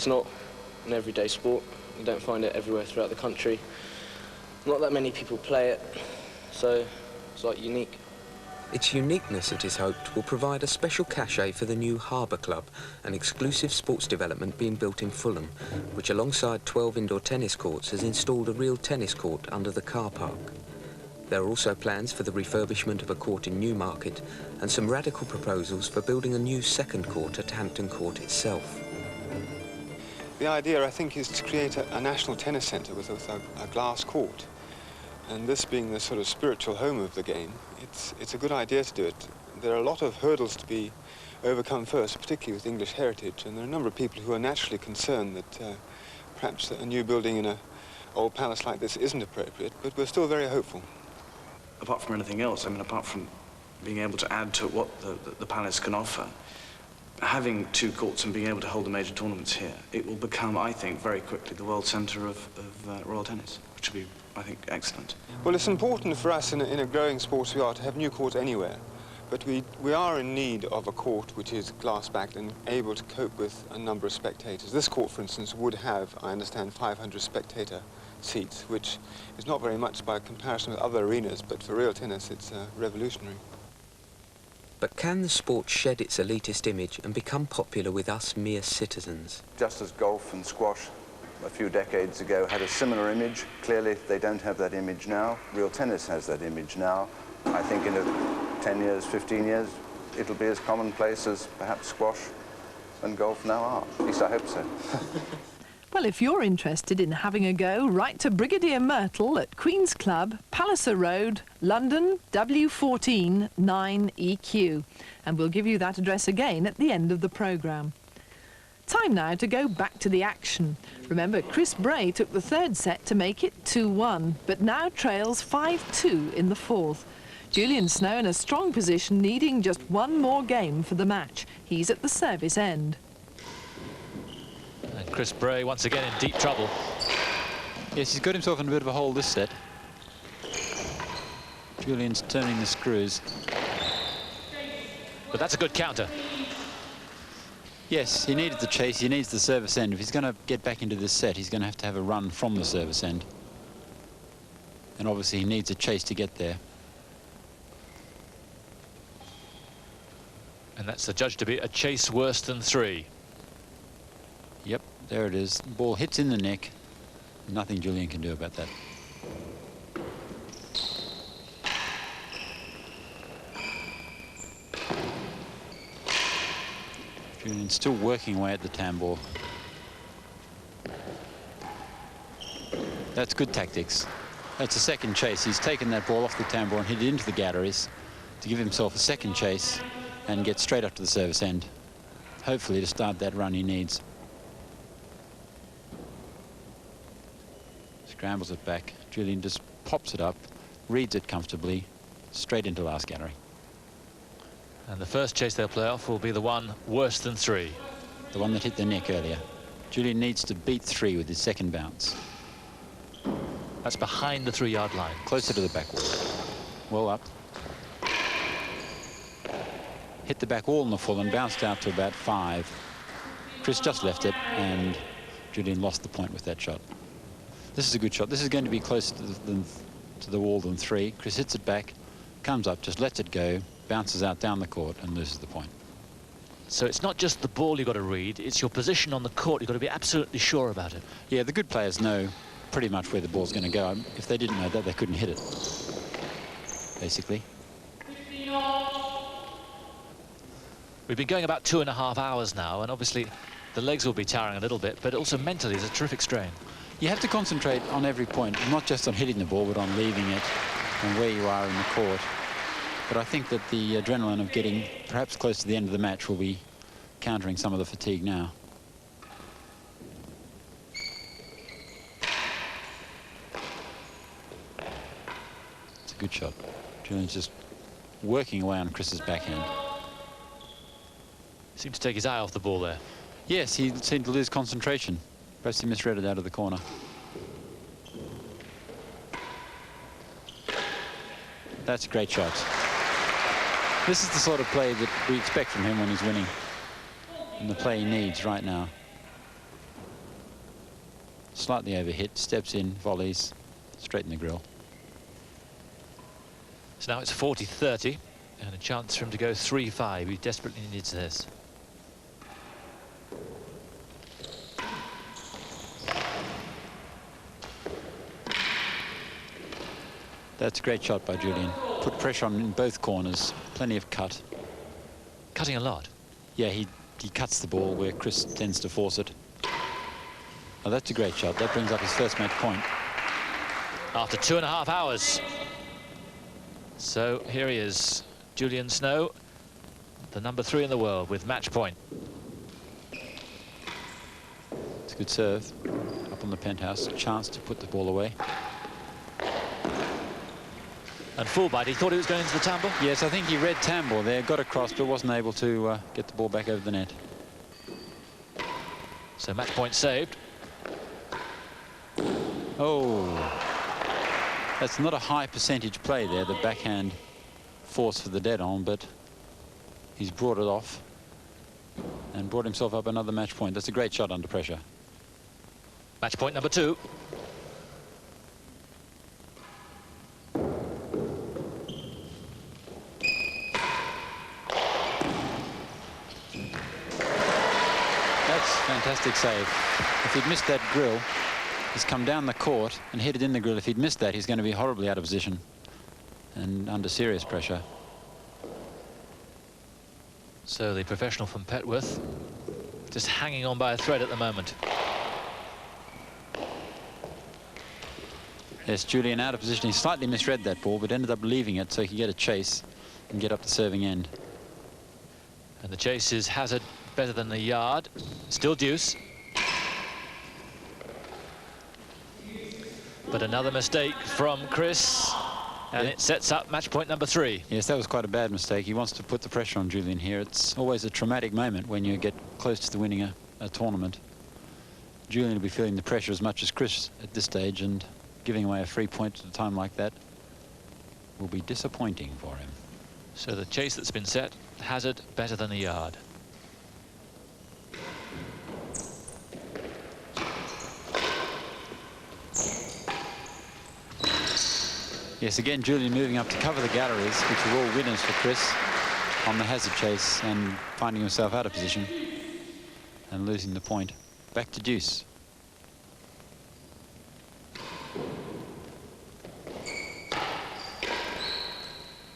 It's not an everyday sport. You don't find it everywhere throughout the country. Not that many people play it, so it's like unique. Its uniqueness, it is hoped, will provide a special cachet for the new Harbour Club, an exclusive sports development being built in Fulham, which alongside 12 indoor tennis courts has installed a real tennis court under the car park. There are also plans for the refurbishment of a court in Newmarket and some radical proposals for building a new second court at Hampton Court itself. The idea, I think, is to create a national tennis centre with a glass court. And this being the sort of spiritual home of the game, it's a good idea to do it. There are a lot of hurdles to be overcome first, particularly with English heritage, and there are a number of people who are naturally concerned that perhaps a new building in an old palace like this isn't appropriate, but we're still very hopeful. Apart from anything else, I mean, apart from being able to add to what the palace can offer, having two courts and being able to hold the major tournaments here, it will become, I think, very quickly the world centre of royal tennis, which will be, I think, excellent. Well, it's important for us in a growing sport as we are to have new courts anywhere, but we are in need of a court which is glass-backed and able to cope with a number of spectators. This court, for instance, would have, I understand, 500 spectator seats, which is not very much by comparison with other arenas, but for real tennis it's revolutionary. But can the sport shed its elitist image and become popular with us mere citizens? Just as golf and squash a few decades ago had a similar image, clearly they don't have that image now. Real tennis has that image now. I think in 10 years, 15 years, it'll be as commonplace as perhaps squash and golf now are. At least I hope so. Well, if you're interested in having a go, write to Brigadier Myrtle at Queen's Club, Palliser Road, London, W14 9EQ. And we'll give you that address again at the end of the programme. Time now to go back to the action. Remember, Chris Bray took the third set to make it 2-1, but now trails 5-2 in the fourth. Julian Snow in a strong position, needing just one more game for the match. He's at the service end. And Chris Bray once again in deep trouble. Yes, he's got himself in a bit of a hole this set. Julian's turning the screws. But that's a good counter. Yes, he needed the chase, he needs the service end. If he's going to get back into this set, he's going to have a run from the service end. And obviously he needs a chase to get there. And that's the judge to be a chase worse than 3. Yep, there it is. Ball hits in the neck. Nothing Julian can do about that. Julian's still working away at the tambour. That's good tactics. That's a second chase. He's taken that ball off the tambour and hit it into the galleries to give himself a second chase and get straight up to the service end, hopefully to start that run he needs. Scrambles it back. Julian just pops it up, reads it comfortably, straight into last gallery. And the first chase they'll play off will be the one worse than 3. The one that hit the neck earlier. Julian needs to beat 3 with his second bounce. That's behind the 3-yard line. Closer to the back wall. Well up. Hit the back wall in the full and bounced out to about 5. Chris just left it and Julian lost the point with that shot. This is a good shot. This is going to be closer to the wall than 3. Chris hits it back, comes up, just lets it go, bounces out down the court and loses the point. So it's not just the ball you've got to read, it's your position on the court. You've got to be absolutely sure about it. Yeah, the good players know pretty much where the ball's going to go. If they didn't know that, they couldn't hit it, basically. We've been going about 2.5 hours now, and obviously the legs will be tiring a little bit, but also mentally it's a terrific strain. You have to concentrate on every point, not just on hitting the ball, but on leaving it and where you are in the court. But I think that the adrenaline of getting perhaps close to the end of the match will be countering some of the fatigue now. It's a good shot. Julian's just working away on Chris's backhand. Seemed to take his eye off the ball there. Yes, he seemed to lose concentration. Perhaps he misread it out of the corner. That's a great shot. This is the sort of play that we expect from him when he's winning, and the play he needs right now. slightly overhit, steps in, volleys, straight in the grill. So now it's 40-30 and a chance for him to go 3-5. He desperately needs this. That's a great shot by Julian. Put pressure on in both corners, plenty of cut. Cutting a lot. Yeah, he cuts the ball where Chris tends to force it. Oh, that's a great shot. That brings up his first match point. After 2.5 hours. So here he is, Julian Snow, the number 3 in the world with match point. It's a good serve. Up on the penthouse, a chance to put the ball away. And full bite, he thought he was going into the tambour? Yes, I think he read tambour there, got across, but wasn't able to get the ball back over the net. So match point saved. Oh, that's not a high percentage play there, the backhand force for the dead on, but he's brought it off and brought himself up another match point. That's a great shot under pressure. Match point number 2. Fantastic save. If he'd missed that grill, he's come down the court and hit it in the grill. If he'd missed that, he's going to be horribly out of position and under serious pressure. So the professional from Petworth just hanging on by a thread at the moment. Yes, Julian out of position. He slightly misread that ball, but ended up leaving it so he could get a chase and get up the serving end. And the chase is hazard better than the yard. Still deuce. But another mistake from Chris, and it sets up match point number 3. Yes, that was quite a bad mistake. He wants to put the pressure on Julian here. It's always a traumatic moment when you get close to winning a tournament. Julian will be feeling the pressure as much as Chris at this stage, and giving away a free point at a time like that will be disappointing for him. So the chase that's been set, hazard better than the yard. Yes, again, Julian moving up to cover the galleries, which are all winners for Chris on the hazard chase, and finding himself out of position and losing the point. Back to deuce.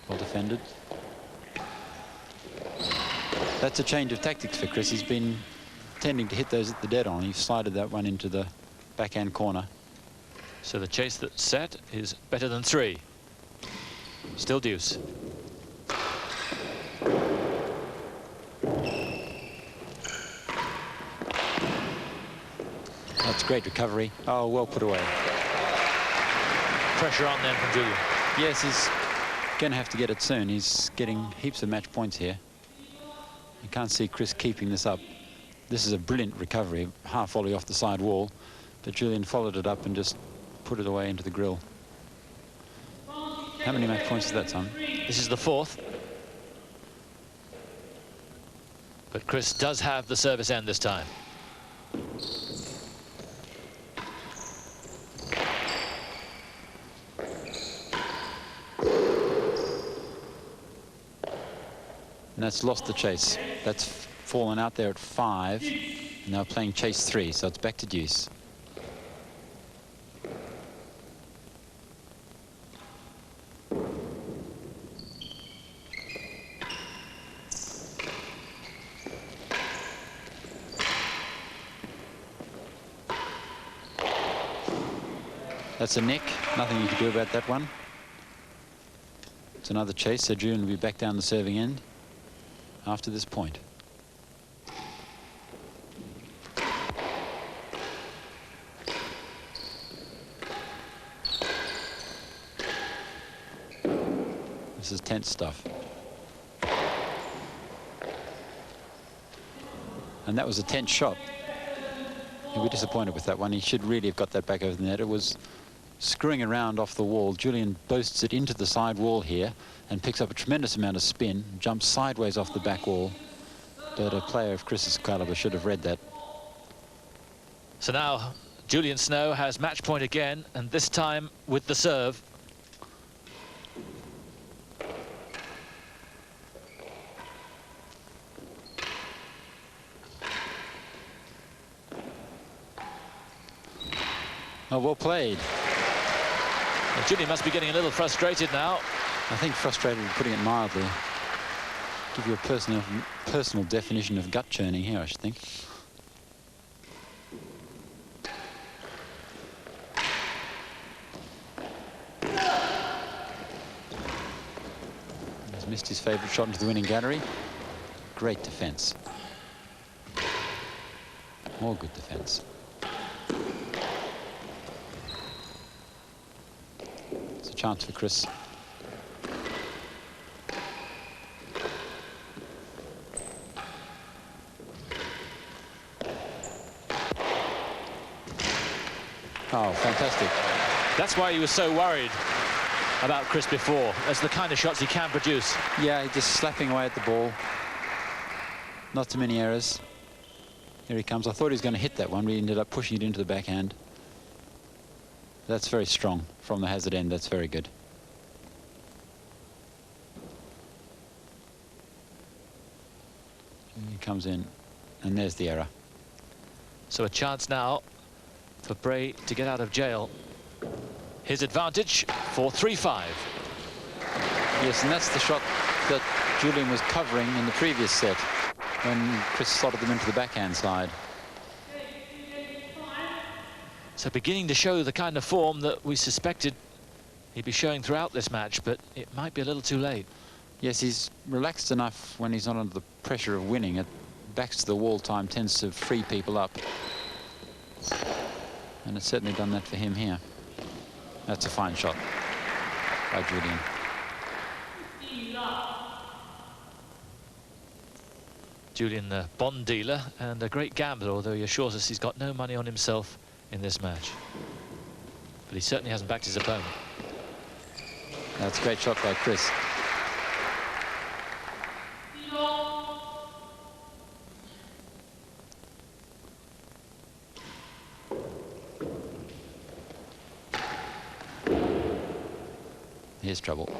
Well defended. That's a change of tactics for Chris. He's been tending to hit those at the dead on. He slided that one into the backhand corner. So the chase that's set is better than 3. Still deuce. That's great recovery. Oh, well put away. Pressure on then from Julian. Yes, he's going to have to get it soon. He's getting heaps of match points here. You can't see Chris keeping this up. This is a brilliant recovery, half volley off the side wall, but Julian followed it up and just put it away into the grill. How many match points is that, son? This is the 4th. But Chris does have the service end this time. And that's lost the chase. That's fallen out there at 5. Now playing chase 3, so it's back to deuce. That's a nick. Nothing you can do about that one. It's another chase, so Julian will be back down the serving end after this point. This is tense stuff. And that was a tense shot. He'll be disappointed with that one. He should really have got that back over the net. It was screwing around off the wall. Julian boasts it into the side wall here and picks up a tremendous amount of spin, jumps sideways off the back wall. But a player of Chris's caliber should have read that. So now Julian Snow has match point again, and this time with the serve. Oh, well played. Well, Julian must be getting a little frustrated now. I think frustrated, putting it mildly. Give you a personal definition of gut churning here, I should think. He's missed his favourite shot into the winning gallery. Great defence. More good defence. It's a chance for Chris. Oh, fantastic. That's why he was so worried about Chris before. That's the kind of shots he can produce. Yeah, he's just slapping away at the ball. Not too many errors. Here he comes. I thought he was going to hit that one, but he ended up pushing it into the backhand. That's very strong from the hazard end. That's very good. He comes in, and there's the error. So a chance now for Bray to get out of jail. His advantage for 3-5. Yes, and that's the shot that Julian was covering in the previous set when Chris slotted them into the backhand side. So beginning to show the kind of form that we suspected he'd be showing throughout this match, but it might be a little too late. Yes, he's relaxed enough when he's not under the pressure of winning. It backs to the wall time tends to free people up. And it's certainly done that for him here. That's a fine shot by Julian. Julian, the bond dealer and a great gambler, although he assures us he's got no money on himself in this match. But he certainly hasn't backed his opponent. That's a great shot by Chris. Here's trouble.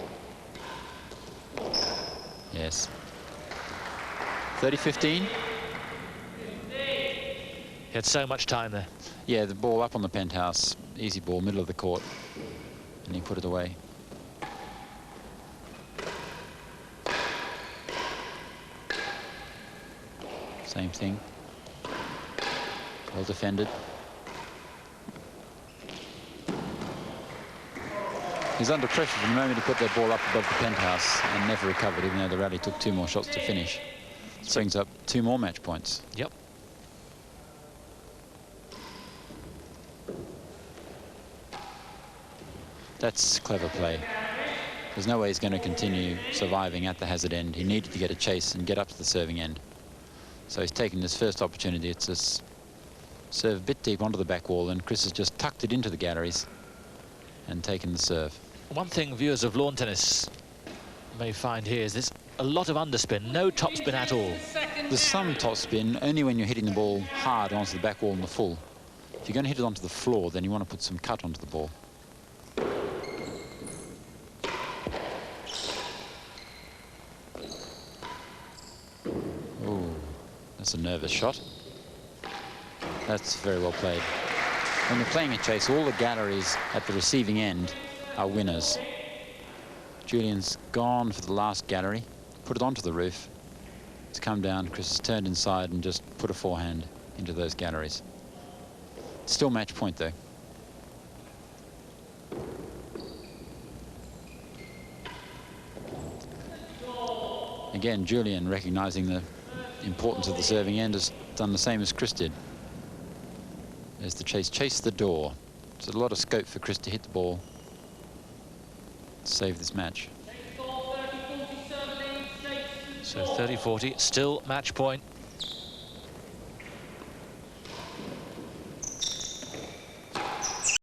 Yes. 30-15. He had so much time there. Yeah, the ball up on the penthouse. Easy ball, middle of the court. And he put it away. Same thing. Well defended. He's under pressure from the moment he put that ball up above the penthouse and never recovered, even though the rally took 2 more shots to finish. This brings up 2 more match points. Yep. That's clever play. There's no way he's going to continue surviving at the hazard end. He needed to get a chase and get up to the serving end. So he's taken this first opportunity. It's a serve a bit deep onto the back wall, and Chris has just tucked it into the galleries and taken the serve. One thing viewers of lawn tennis may find here is there's a lot of underspin, no topspin at all. There's some topspin only when you're hitting the ball hard onto the back wall in the full. If you're going to hit it onto the floor, then you want to put some cut onto the ball. Oh, that's a nervous shot. That's very well played. When you're playing a chase, all the galleries at the receiving end are winners. Julian's gone for the last gallery, put it onto the roof. It's come down, Chris has turned inside and just put a forehand into those galleries. Still match point though. Again, Julian, recognizing the importance of the serving end, has done the same as Chris did. There's the chase the door. There's a lot of scope for Chris to hit the ball to save this match. So 30-40, still match point.